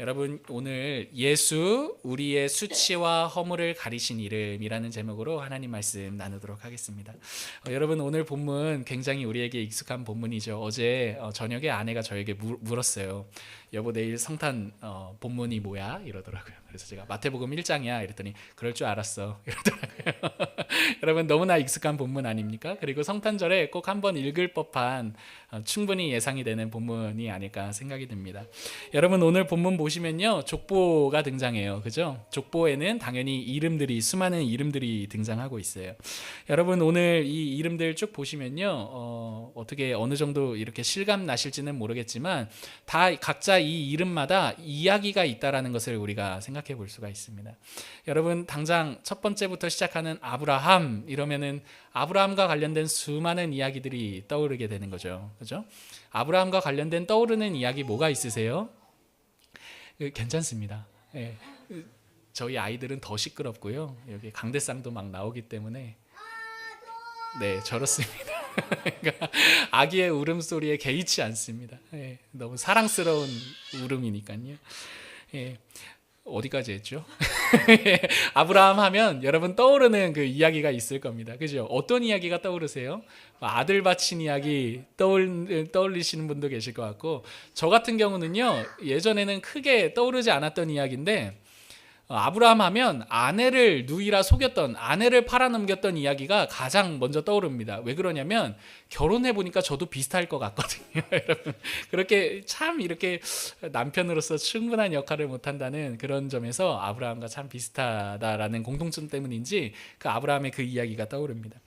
여러분 오늘 예수 우리의 수치와 허물을 가리신 이름이라는 제목으로 하나님 말씀 나누도록 하겠습니다. 여러분 오늘 본문 굉장히 우리에게 익숙한 본문이죠. 어제 저녁에 아내가 저에게 물었어요. 여보 내일 성탄 본문이 뭐야? 이러더라고요. 그래서 제가 마태복음 1장이야 이랬더니 그럴 줄 알았어 이러더라고요. 여러분 너무나 익숙한 본문 아닙니까? 그리고 성탄절에 꼭 한번 읽을 법한 충분히 예상이 되는 본문이 아닐까 생각이 듭니다. 여러분 오늘 본문 보시면요 족보가 등장해요. 그죠? 족보에는 당연히 이름들이 수많은 이름들이 등장하고 있어요. 여러분 오늘 이 이름들 쭉 보시면요 어떻게 어느 정도 이렇게 실감 나실지는 모르겠지만 다 각자 이 이름마다 이야기가 있다라는 것을 우리가 생각해 볼 수가 있습니다. 여러분 당장 첫 번째부터 시작하는 아브라함 이러면은 아브라함과 관련된 수많은 이야기들이 떠오르게 되는 거죠. 그죠? 아브라함과 관련된 떠오르는 이야기 뭐가 있으세요? 괜찮습니다. 예. 저희 아이들은 더 시끄럽고요. 여기 강대상도 막 나오기 때문에 네 저렇습니다. 그러니까 아기의 울음소리에 개의치 않습니다. 예. 너무 사랑스러운 울음이니까요. 예. 어디까지 했죠? 아브라함 하면 여러분 떠오르는 그 이야기가 있을 겁니다. 그죠? 어떤 이야기가 떠오르세요? 아들 바친 이야기 떠올리시는 분도 계실 것 같고 저 같은 경우는요 예전에는 크게 떠오르지 않았던 이야기인데 아브라함 하면 아내를 누이라 속였던 아내를 팔아넘겼던 이야기가 가장 먼저 떠오릅니다. 왜 그러냐면 결혼해 보니까 저도 비슷할 것 같거든요. 여러분 그렇게 참 이렇게 남편으로서 충분한 역할을 못한다는 그런 점에서 아브라함과 참 비슷하다라는 공통점 때문인지 그 아브라함의 그 이야기가 떠오릅니다.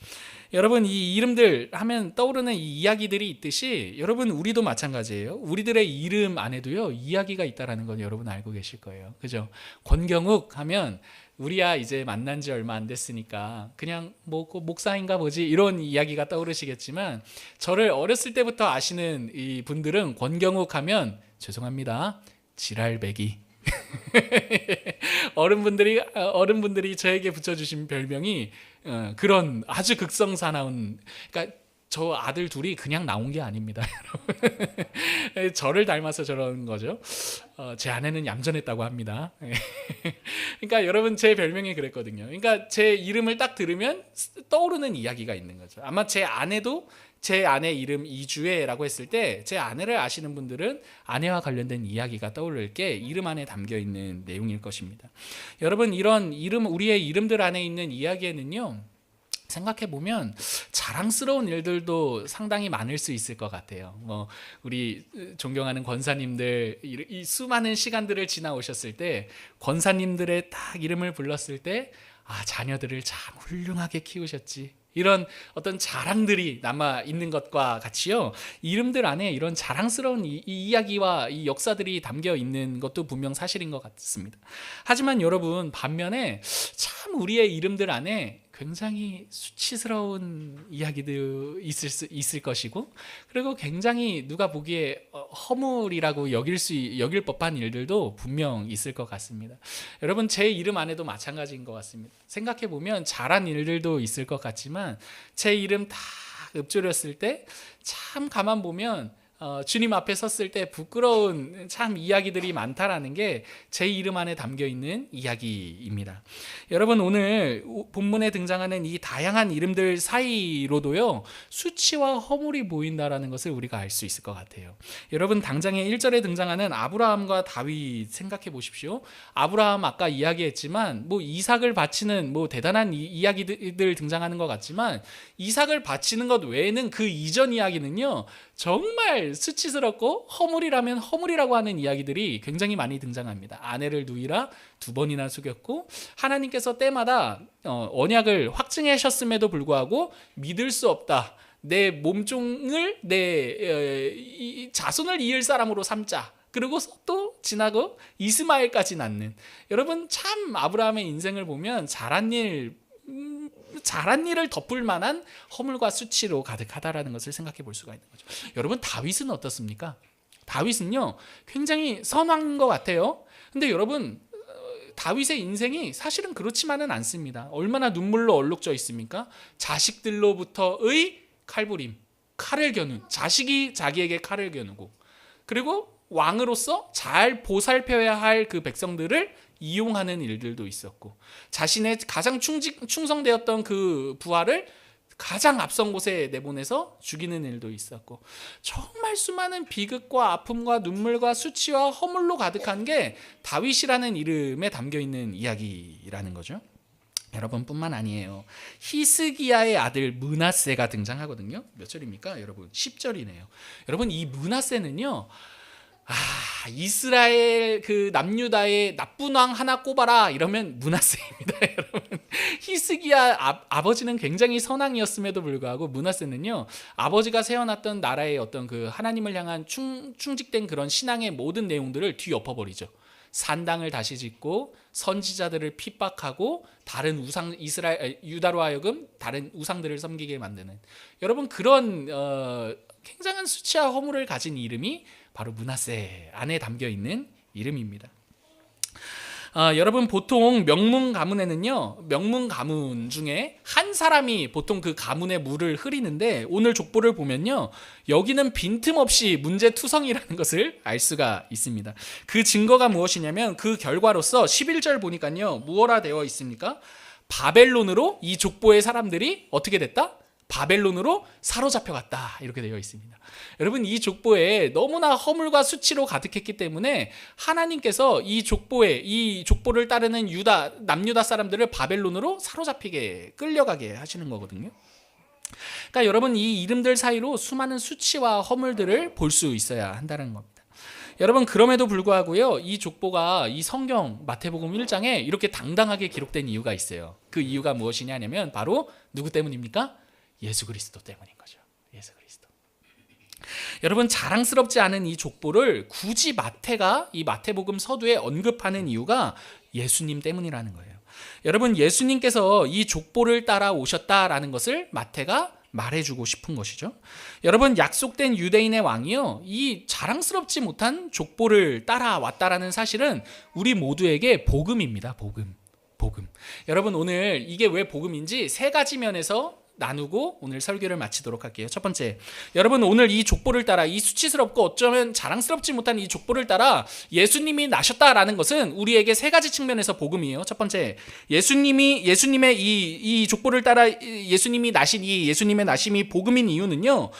여러분 이 이름들 하면 떠오르는 이 이야기들이 있듯이 여러분 우리도 마찬가지예요. 우리들의 이름 안에도요 이야기가 있다라는 건 여러분 알고 계실 거예요. 그죠? 권경욱 하면 우리야 이제 만난 지 얼마 안 됐으니까 그냥 뭐 목사인가 보지 이런 이야기가 떠오르시겠지만 저를 어렸을 때부터 아시는 이 분들은 권경욱 하면 죄송합니다. 지랄배기 어른분들이 저에게 붙여주신 별명이 그런 아주 극성사나운 그러니까 저 아들 둘이 그냥 나온 게 아닙니다. 여러분 저를 닮아서 저런 거죠. 제 아내는 얌전했다고 합니다. 그러니까 여러분 제 별명이 그랬거든요. 그러니까 제 이름을 딱 들으면 떠오르는 이야기가 있는 거죠. 아마 제 아내도 제 아내 이름 이주혜라고 했을 때 제 아내를 아시는 분들은 아내와 관련된 이야기가 떠오를 게 이름 안에 담겨 있는 내용일 것입니다. 여러분 이런 이름 우리의 이름들 안에 있는 이야기에는요 생각해 보면 자랑스러운 일들도 상당히 많을 수 있을 것 같아요. 뭐 우리 존경하는 권사님들 이 수많은 시간들을 지나오셨을 때 권사님들의 딱 이름을 불렀을 때 아 자녀들을 참 훌륭하게 키우셨지. 이런 어떤 자랑들이 남아 있는 것과 같이요. 이름들 안에 이런 자랑스러운 이 이야기와 이 역사들이 담겨 있는 것도 분명 사실인 것 같습니다. 하지만 여러분 반면에 참 우리의 이름들 안에 굉장히 수치스러운 이야기도 있을 것이고 그리고 굉장히 누가 보기에 허물이라고 여길 법한 일들도 분명 있을 것 같습니다. 여러분 제 이름 안에도 마찬가지인 것 같습니다. 생각해 보면 잘한 일들도 있을 것 같지만 제 이름 다 읊조렸을 때 참 가만 보면 주님 앞에 섰을 때 부끄러운 참 이야기들이 많다라는 게 제 이름 안에 담겨 있는 이야기입니다. 여러분 오늘 본문에 등장하는 이 다양한 이름들 사이로도요 수치와 허물이 보인다라는 것을 우리가 알 수 있을 것 같아요. 여러분 당장에 1절에 등장하는 아브라함과 다윗 생각해 보십시오. 아브라함 아까 이야기했지만 뭐 이삭을 바치는 뭐 대단한 이야기들 등장하는 것 같지만 이삭을 바치는 것 외에는 그 이전 이야기는요 정말 수치스럽고 허물이라면 허물이라고 하는 이야기들이 굉장히 많이 등장합니다. 아내를 누이라 2번이나 속였고 하나님께서 때마다 언약을 확증하셨음에도 불구하고 믿을 수 없다. 내 몸종을 내 자손을 이을 사람으로 삼자. 그리고 또 지나고 이스마엘까지 낳는 여러분 참 아브라함의 인생을 보면 잘한 일을 덮을 만한 허물과 수치로 가득하다라는 것을 생각해 볼 수가 있는 거죠. 여러분 다윗은 어떻습니까? 다윗은요 굉장히 선한 것 같아요. 근데 여러분 다윗의 인생이 사실은 그렇지만은 않습니다. 얼마나 눈물로 얼룩져 있습니까? 자식들로부터의 칼부림, 칼을 겨눈 자식이 자기에게 칼을 겨누고 그리고 왕으로서 잘 보살펴야 할 그 백성들을 이용하는 일들도 있었고, 자신의 가장 충성되었던 그 부하를 가장 앞선 곳에 내보내서 죽이는 일도 있었고, 정말 수많은 비극과 아픔과 눈물과 수치와 허물로 가득한 게 다윗이라는 이름에 담겨 있는 이야기라는 거죠. 여러분 뿐만 아니에요. 히스기야의 아들 므낫세가 등장하거든요. 몇 절입니까? 여러분 10절이네요. 여러분 이 므낫세는요, 이스라엘 그 남유다의 나쁜 왕 하나 꼽아라 이러면 므낫세입니다. 여러분 히스기야 아버지는 굉장히 선왕이었음에도 불구하고 므낫세는요, 아버지가 세워놨던 나라의 어떤 그 하나님을 향한 충직된 그런 신앙의 모든 내용들을 뒤엎어버리죠. 산당을 다시 짓고 선지자들을 핍박하고 다른 우상, 유다로 하여금 다른 우상들을 섬기게 만드는, 여러분 그런 굉장한 수치와 허물을 가진 이름이 바로 므낫세 안에 담겨 있는 이름입니다. 여러분 보통 명문 가문에는요, 명문 가문 중에 한 사람이 보통 그 가문의 물을 흐리는데, 오늘 족보를 보면요, 여기는 빈틈없이 문제투성이라는 것을 알 수가 있습니다. 그 증거가 무엇이냐면, 그 결과로서 11절 보니까요, 무엇라 되어 있습니까? 바벨론으로 이 족보의 사람들이 어떻게 됐다? 바벨론으로 사로잡혀갔다, 이렇게 되어 있습니다. 여러분 이 족보에 너무나 허물과 수치로 가득했기 때문에 하나님께서 이 족보를 따르는 남유다 사람들을 바벨론으로 사로잡히게 끌려가게 하시는 거거든요. 그러니까 여러분 이 이름들 사이로 수많은 수치와 허물들을 볼 수 있어야 한다는 겁니다. 여러분 그럼에도 불구하고요, 이 족보가 이 성경 마태복음 1장에 이렇게 당당하게 기록된 이유가 있어요. 그 이유가 무엇이냐면 바로 누구 때문입니까? 예수 그리스도 때문인 거죠. 예수 그리스도. 여러분 자랑스럽지 않은 이 족보를 굳이 마태가 이 마태복음 서두에 언급하는 이유가 예수님 때문이라는 거예요. 여러분 예수님께서 이 족보를 따라 오셨다라는 것을 마태가 말해주고 싶은 것이죠. 여러분 약속된 유대인의 왕이요, 이 자랑스럽지 못한 족보를 따라왔다라는 사실은 우리 모두에게 복음입니다. 복음. 여러분 오늘 이게 왜 복음인지 세 가지 면에서 나누고 오늘 설교를 마치도록 할게요. 첫 번째, 여러분 오늘 이 족보를 따라, 이 수치스럽고 어쩌면 자랑스럽지 못한 이 족보를 따라 예수님이 나셨다라는 것은 우리에게 세 가지 측면에서 복음이에요. 첫 번째, 예수님의 이 족보를 따라 예수님이 나신 이 예수님의 나심이 복음인 이유는요,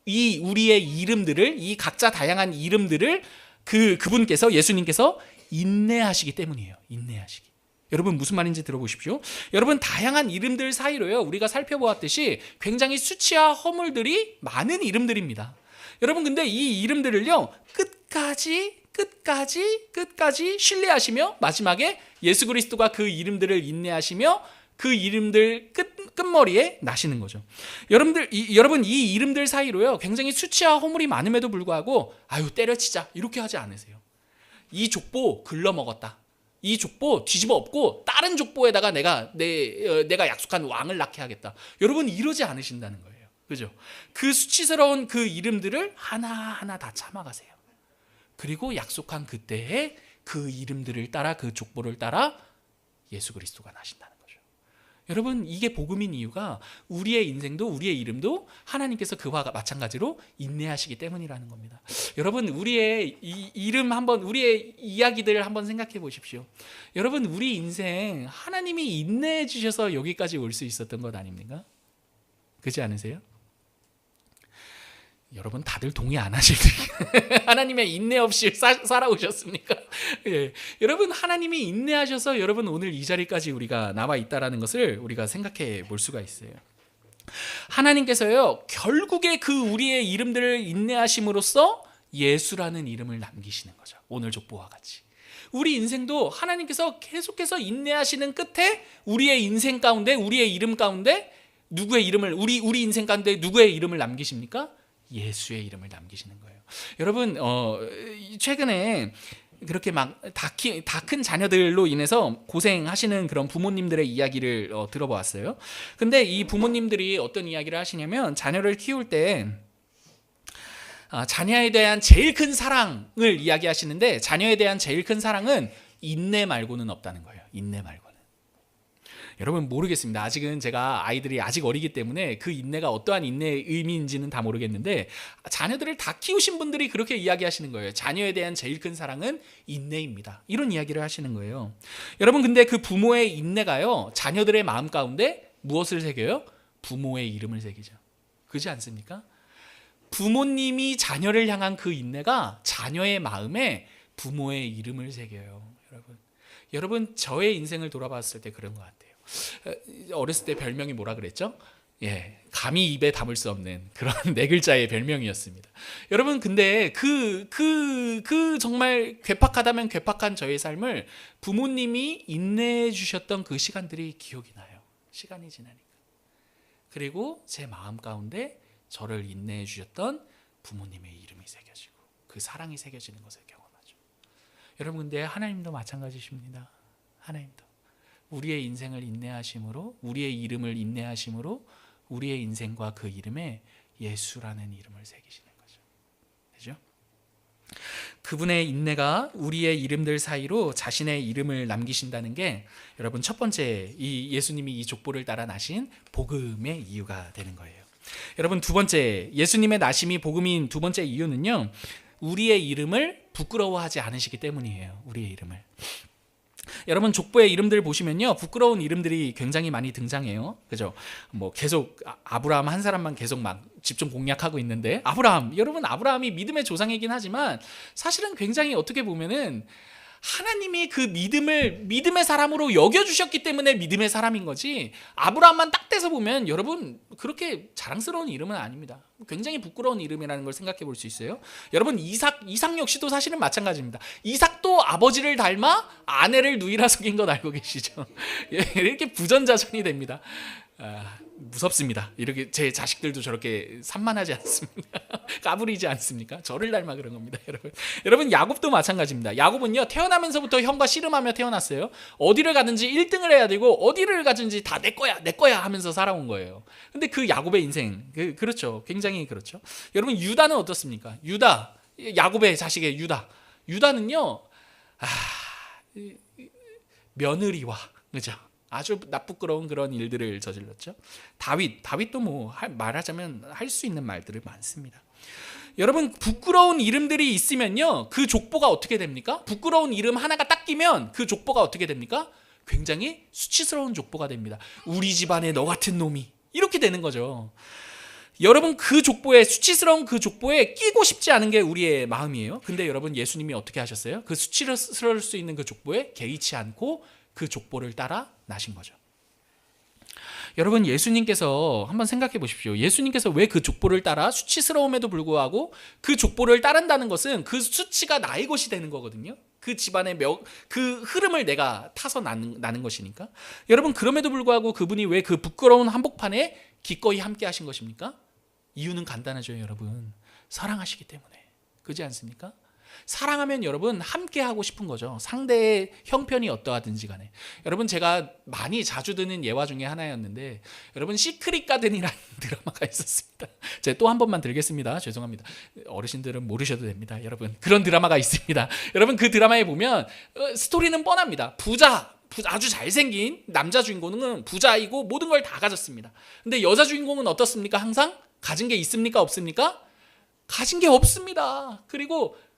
이 우리의 이름들을, 이 각자 다양한 이름들을 그분께서, 예수님께서 인내하시기 때문이에요. 인내하시기. 여러분 무슨 말인지 들어보십시오. 여러분 다양한 이름들 사이로요, 우리가 살펴보았듯이 굉장히 수치와 허물들이 많은 이름들입니다. 여러분 근데 이 이름들을요, 끝까지 신뢰하시며 마지막에 예수 그리스도가 그 이름들을 인내하시며 그 이름들 끝머리에 나시는 거죠. 여러분 이 이름들 사이로요, 굉장히 수치와 허물이 많음에도 불구하고 때려치자 이렇게 하지 않으세요. 이 족보 글러먹었다, 이 족보 뒤집어 엎고 다른 족보에다가 내가 약속한 왕을 낳게 하겠다, 여러분 이러지 않으신다는 거예요. 그죠? 그 수치스러운 그 이름들을 하나하나 다 참아가세요. 그리고 약속한 그때에 그 이름들을 따라, 그 족보를 따라 예수 그리스도가 나신다는 거죠. 여러분 이게 복음인 이유가 우리의 인생도 우리의 이름도 하나님께서 그와 마찬가지로 인내하시기 때문이라는 겁니다. 여러분 우리의 이름 한번, 우리의 이야기들을 한번 생각해 보십시오. 여러분 우리 인생 하나님이 인내해 주셔서 여기까지 올 수 있었던 것 아닙니까? 그렇지 않으세요? 여러분 다들 동의 안 하십니까? 하나님의 인내 없이 살아오셨습니까? 예. 여러분 하나님이 인내하셔서 여러분 오늘 이 자리까지 우리가 나와 있다라는 것을 우리가 생각해 볼 수가 있어요. 하나님께서요 결국에 그 우리의 이름들을 인내하심으로써 예수라는 이름을 남기시는 거죠. 오늘 족보와 같이 우리 인생도 하나님께서 계속해서 인내하시는 끝에 우리의 인생 가운데, 우리의 이름 가운데 누구의 이름을, 우리 인생 가운데 누구의 이름을 남기십니까? 예수의 이름을 남기시는 거예요. 여러분 최근에 그렇게 막 다 큰 자녀들로 인해서 고생하시는 그런 부모님들의 이야기를 들어보았어요. 근데 이 부모님들이 어떤 이야기를 하시냐면, 자녀를 키울 때 자녀에 대한 제일 큰 사랑을 이야기하시는데, 자녀에 대한 제일 큰 사랑은 인내 말고는 없다는 거예요. 인내 말고는. 여러분 모르겠습니다. 아직은 제가 아이들이 아직 어리기 때문에 그 인내가 어떠한 인내의 의미인지는 다 모르겠는데 자녀들을 다 키우신 분들이 그렇게 이야기하시는 거예요. 자녀에 대한 제일 큰 사랑은 인내입니다. 이런 이야기를 하시는 거예요. 여러분 근데 그 부모의 인내가요. 자녀들의 마음 가운데 무엇을 새겨요? 부모의 이름을 새기죠. 그렇지 않습니까? 부모님이 자녀를 향한 그 인내가 자녀의 마음에 부모의 이름을 새겨요. 여러분 저의 인생을 돌아봤을 때 그런 것 같아요. 어렸을 때 별명이 뭐라 그랬죠? 감히 입에 담을 수 없는 그런 네 글자의 별명이었습니다. 여러분 근데 그 정말 괴팍하다면 괴팍한 저의 삶을 부모님이 인내해 주셨던 그 시간들이 기억이 나요. 시간이 지나니까. 그리고 제 마음 가운데 저를 인내해 주셨던 부모님의 이름이 새겨지고 그 사랑이 새겨지는 것을 경험하죠. 여러분 근데 하나님도 마찬가지십니다. 하나님도 우리의 인생을 인내하심으로, 우리의 이름을 인내하심으로 우리의 인생과 그 이름에 예수라는 이름을 새기시는 거죠. 그죠? 그분의 인내가 우리의 이름들 사이로 자신의 이름을 남기신다는 게 여러분 첫 번째 이 예수님이 이 족보를 따라 나신 복음의 이유가 되는 거예요. 여러분 두 번째 예수님의 나심이 복음인 두 번째 이유는요. 우리의 이름을 부끄러워하지 않으시기 때문이에요. 우리의 이름을. 여러분 족보의 이름들 보시면요. 부끄러운 이름들이 굉장히 많이 등장해요. 그죠? 뭐 계속 아브라함 한 사람만 계속 막 집중 공략하고 있는데 아브라함, 여러분 아브라함이 믿음의 조상이긴 하지만 사실은 굉장히 어떻게 보면은 하나님이 그 믿음의 사람으로 여겨주셨기 때문에 믿음의 사람인 거지 아브라함만 딱 떼서 보면 여러분 그렇게 자랑스러운 이름은 아닙니다. 굉장히 부끄러운 이름이라는 걸 생각해 볼 수 있어요. 여러분 이삭 역시도 사실은 마찬가지입니다. 이삭도 아버지를 닮아 아내를 누이라 속인 것 알고 계시죠? 이렇게 부전자전이 됩니다. 무섭습니다. 이렇게 제 자식들도 저렇게 산만하지 않습니다. 까불이지 않습니까? 저를 닮아 그런 겁니다, 여러분. 여러분 야곱도 마찬가지입니다. 야곱은요 태어나면서부터 형과 씨름하며 태어났어요. 어디를 가든지 1등을 해야 되고 어디를 가든지 다 내 거야 하면서 살아온 거예요. 근데 그 야곱의 인생 그렇죠. 굉장히 그렇죠. 여러분 유다는 어떻습니까? 유다 야곱의 자식의 유다는요 며느리와 그죠? 아주 나쁘끄러운 그런 일들을 저질렀죠. 다윗도 뭐 말하자면 할 수 있는 말들이 많습니다. 여러분 부끄러운 이름들이 있으면요 그 족보가 어떻게 됩니까? 부끄러운 이름 하나가 딱 끼면 그 족보가 어떻게 됩니까? 굉장히 수치스러운 족보가 됩니다. 우리 집안에 너 같은 놈이 이렇게 되는 거죠. 여러분 그 족보에 수치스러운 그 족보에 끼고 싶지 않은 게 우리의 마음이에요. 근데 여러분 예수님이 어떻게 하셨어요? 그 수치스러울 수 있는 그 족보에 개의치 않고 그 족보를 따라 나신 거죠. 여러분 예수님께서 한번 생각해 보십시오. 예수님께서 왜 그 족보를 따라 수치스러움에도 불구하고 그 족보를 따른다는 것은 그 수치가 나의 것이 되는 거거든요. 그 집안의 그 흐름을 내가 타서 나는 것이니까. 여러분 그럼에도 불구하고 그분이 왜 그 부끄러운 한복판에 기꺼이 함께 하신 것입니까? 이유는 간단하죠, 여러분. 사랑하시기 때문에. 그렇지 않습니까? 사랑하면 여러분 함께 하고 싶은 거죠. 상대의 형편이 어떠하든지 간에. 여러분 제가 많이 자주 듣는 예화 중에 하나였는데 여러분 시크릿 가든이라는 드라마가 있었습니다. 제가 또 한 번만 들겠습니다. 죄송합니다. 어르신들은 모르셔도 됩니다. 여러분 그런 드라마가 있습니다. 여러분 그 드라마에 보면 스토리는 뻔합니다. 아주 잘생긴 남자 주인공은 부자이고 모든 걸 다 가졌습니다. 근데 여자 주인공은 어떻습니까? 항상 가진 게 있습니까? 없습니까? 가진 게 없습니다.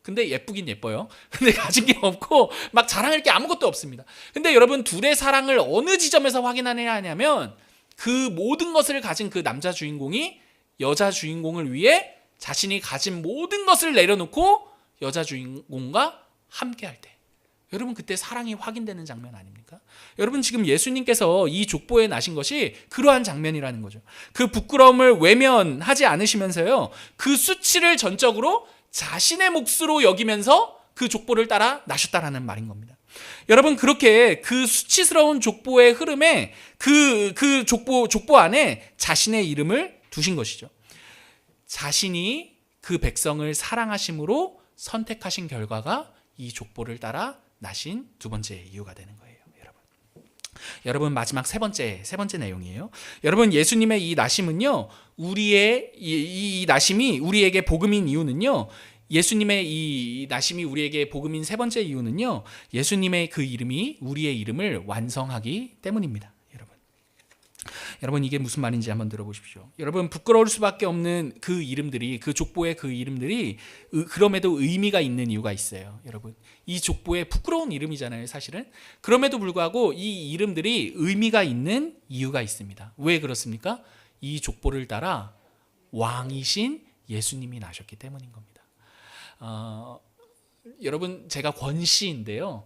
근데 예쁘긴 예뻐요. 근데 가진 게 없고 막 자랑할 게 아무것도 없습니다. 근데 여러분 둘의 사랑을 어느 지점에서 확인해야 하냐면 그 모든 것을 가진 그 남자 주인공이 여자 주인공을 위해 자신이 가진 모든 것을 내려놓고 여자 주인공과 함께 할 때 여러분 그때 사랑이 확인되는 장면 아닙니까? 여러분 지금 예수님께서 이 족보에 나신 것이 그러한 장면이라는 거죠. 그 부끄러움을 외면하지 않으시면서요. 그 수치를 전적으로 자신의 몫으로 여기면서 그 족보를 따라 나셨다라는 말인 겁니다. 여러분 그렇게 그 수치스러운 족보의 흐름에 그 족보 안에 자신의 이름을 두신 것이죠. 자신이 그 백성을 사랑하심으로 선택하신 결과가 이 족보를 따라 나신 두 번째 이유가 되는 거예요. 여러분 마지막 세 번째 내용이에요. 여러분 예수님의 이 나심은요, 우리의 이 나심이 우리에게 복음인 이유는요, 예수님의 이 나심이 우리에게 복음인 세 번째 이유는요, 예수님의 그 이름이 우리의 이름을 완성하기 때문입니다. 여러분 여러분 이게 무슨 말인지 한번 들어보십시오. 여러분 부끄러울 수밖에 없는 그 이름들이, 그 족보의 그 이름들이 그럼에도 의미가 있는 이유가 있어요. 여러분 이 족보의 부끄러운 이름이잖아요 사실은. 그럼에도 불구하고 이 이름들이 의미가 있는 이유가 있습니다. 왜 그렇습니까? 이 족보를 따라 왕이신 예수님이 나셨기 때문인 겁니다. 여러분 제가 권씨인데요.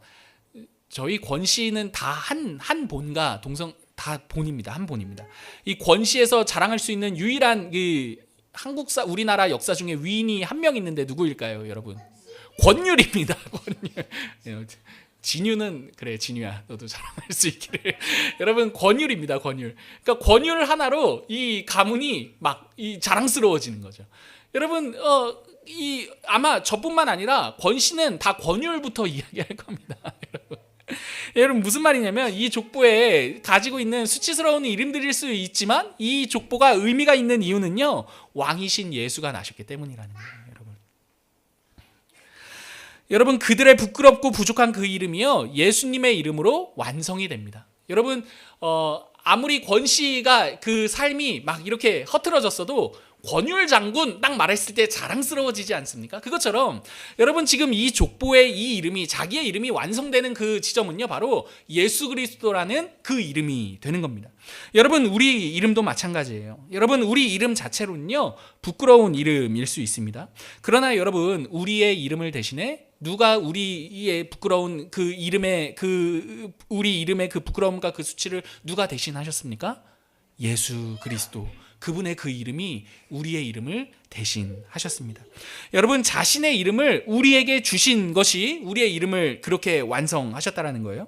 저희 권씨는 다 한 본가 동성 다 본입니다. 한 본입니다. 이 권씨에서 자랑할 수 있는 유일한 그 우리나라 역사 중에 위인이 한 명 있는데 누구일까요, 여러분? 권율입니다. 권율. 진유는 그래 진유야 너도 자랑할 수 있기를. 여러분 권율입니다. 권율. 그러니까 권율 하나로 이 가문이 막 이 자랑스러워지는 거죠. 여러분 아마 저뿐만 아니라 권씨는 다 권율부터 이야기할 겁니다. 여러분 무슨 말이냐면 이 족보에 가지고 있는 수치스러운 이름들일 수 있지만 이 족보가 의미가 있는 이유는요, 왕이신 예수가 나셨기 때문이라는 거예요. 여러분 그들의 부끄럽고 부족한 그 이름이요 예수님의 이름으로 완성이 됩니다. 여러분 아무리 권씨가 그 삶이 막 이렇게 허틀어졌어도 권율 장군 딱 말했을 때 자랑스러워지지 않습니까? 그것처럼 여러분 지금 이 족보의 이 이름이, 자기의 이름이 완성되는 그 지점은요 바로 예수 그리스도라는 그 이름이 되는 겁니다. 여러분 우리 이름도 마찬가지예요. 여러분 우리 이름 자체로는요 부끄러운 이름일 수 있습니다. 그러나 여러분 우리의 이름을 대신에 누가 우리의 부끄러운 그 이름의 우리 이름의 그 부끄러움과 그 수치를 누가 대신하셨습니까? 예수 그리스도. 그분의 그 이름이 우리의 이름을 대신하셨습니다. 여러분 자신의 이름을 우리에게 주신 것이 우리의 이름을 그렇게 완성하셨다라는 거예요.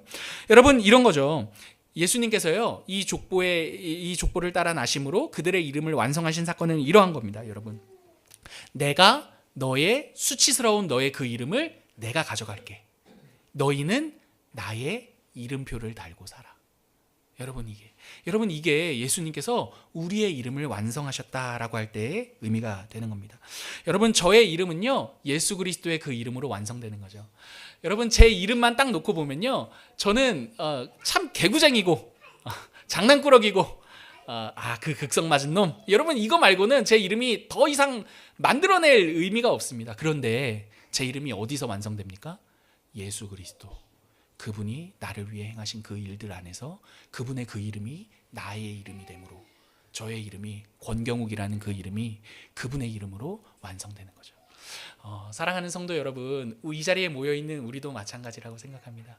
여러분 이런 거죠. 예수님께서요 이 족보를 따라 나심으로 그들의 이름을 완성하신 사건은 이러한 겁니다. 여러분 내가 너의 수치스러운 너의 그 이름을 내가 가져갈게. 너희는 나의 이름표를 달고 살아. 여러분 이게 예수님께서 우리의 이름을 완성하셨다라고 할 때의 의미가 되는 겁니다. 여러분 저의 이름은요 예수 그리스도의 그 이름으로 완성되는 거죠. 여러분 제 이름만 딱 놓고 보면요 저는 참 개구쟁이고 장난꾸러기고 그 극성 맞은 놈. 여러분 이거 말고는 제 이름이 더 이상 만들어낼 의미가 없습니다. 그런데 제 이름이 어디서 완성됩니까? 예수 그리스도. 그분이 나를 위해 행하신 그 일들 안에서 그분의 그 이름이 나의 이름이 되므로 저의 이름이 권경욱이라는 그 이름이 그분의 이름으로 완성되는 거죠. 사랑하는 성도 여러분, 이 자리에 모여있는 우리도 마찬가지라고 생각합니다.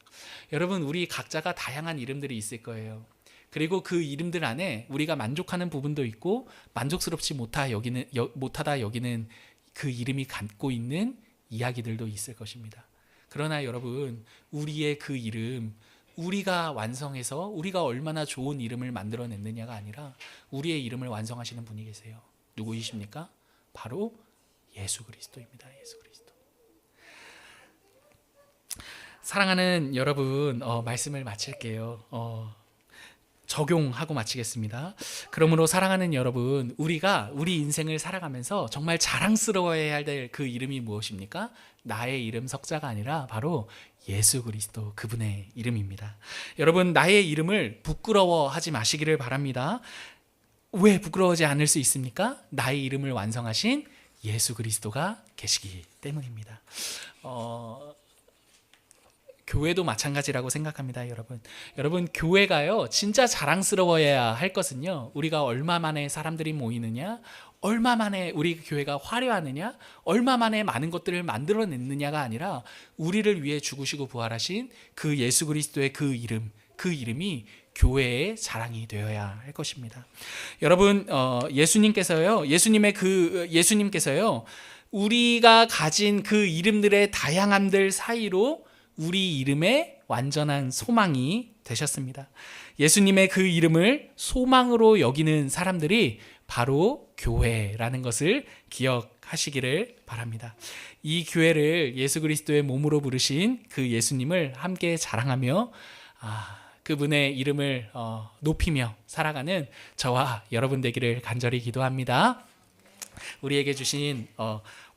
여러분 우리 각자가 다양한 이름들이 있을 거예요. 그리고 그 이름들 안에 우리가 만족하는 부분도 있고 만족스럽지 못하다 여기는 그 이름이 갖고 있는 이야기들도 있을 것입니다. 그러나 여러분 우리의 그 이름 우리가 완성해서 우리가 얼마나 좋은 이름을 만들어냈느냐가 아니라 우리의 이름을 완성하시는 분이 계세요. 누구이십니까? 바로 예수 그리스도입니다. 예수 그리스도. 사랑하는 여러분 말씀을 마칠게요. 적용하고 마치겠습니다. 그러므로 사랑하는 여러분 우리 인생을 살아가면서 정말 자랑스러워해야 될 그 이름이 무엇입니까? 나의 이름 석자가 아니라 바로 예수 그리스도 그분의 이름입니다. 여러분 나의 이름을 부끄러워하지 마시기를 바랍니다. 왜 부끄러워하지 않을 수 있습니까? 나의 이름을 완성하신 예수 그리스도가 계시기 때문입니다. 교회도 마찬가지라고 생각합니다. 여러분 교회가요 진짜 자랑스러워해야 할 것은요 우리가 얼마 만에 사람들이 모이느냐, 얼마 만에 우리 교회가 화려하느냐, 얼마 만에 많은 것들을 만들어냈느냐가 아니라 우리를 위해 죽으시고 부활하신 그 예수 그리스도의 그 이름이 교회의 자랑이 되어야 할 것입니다. 여러분 예수님께서요 우리가 가진 그 이름들의 다양함들 사이로 우리 이름의 완전한 소망이 되셨습니다. 예수님의 그 이름을 소망으로 여기는 사람들이 바로 교회라는 것을 기억하시기를 바랍니다. 이 교회를 예수 그리스도의 몸으로 부르신 그 예수님을 함께 자랑하며 그분의 이름을 높이며 살아가는 저와 여러분 되기를 간절히 기도합니다. 우리에게 주신